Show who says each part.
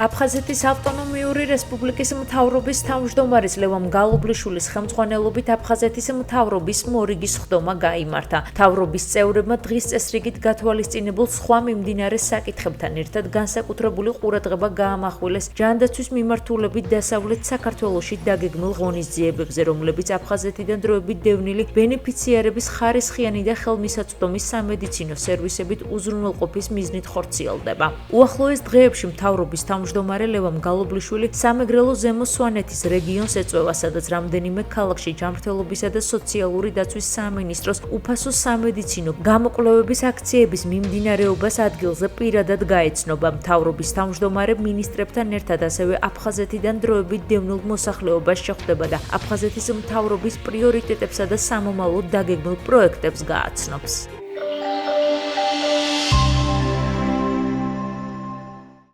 Speaker 1: აფხაზეთის ავტონომიური რესპუბლიკის მთავრობის თავმჯდომარის ლევან გალობლიშვილის ხელმძღვანელობით აფხაზეთის მთავრობის მორიგის ხდომა გაიმართა. მთავრობის წევრებმა დღის წესრიგით გათვალისწინებულ სხვა მიმდინარე საკითხებთან ერთად განსაკუთრებული ყურადღება გაამახვილეს ჯანდაცვის მიმართულებით დასავლეთ საქართველოში დაგეგმილ ღონისძიებებზე, რომლებიც აფხაზეთიდან დროებით დევნილი ბენეფიციარების ხარისხიანი და ხელმისაწვდომი სამედიცინო სერვისებით უზრუნველყოფის მიზნით ხორციელდება. უახლოეს დღეებში მთავრობის თავმჯდომარე ლევან გალობლიშვილი სამეგრელო ზემო სვანეთის რეგიონს ეწვევა, სადაც რამდენიმე ქალაქში ჯანმრთელობისა და სოციალური დაცვის სამინისტროს უფასო სამედიცინო გამოკვლევების აქციების მიმდინარეობას ადგილზე პირადად გაეცნობა. მთავრობის თავმჯდომარე მინისტრებთან ერთად ასევე აფხაზეთიდან დროებით დევნილ მოსახლეობას შეხვდება და აფხაზეთის მთავრობის პრიორიტეტებსა და სამომავლოდ დაგეგმილ პროექტებს გააცნობს.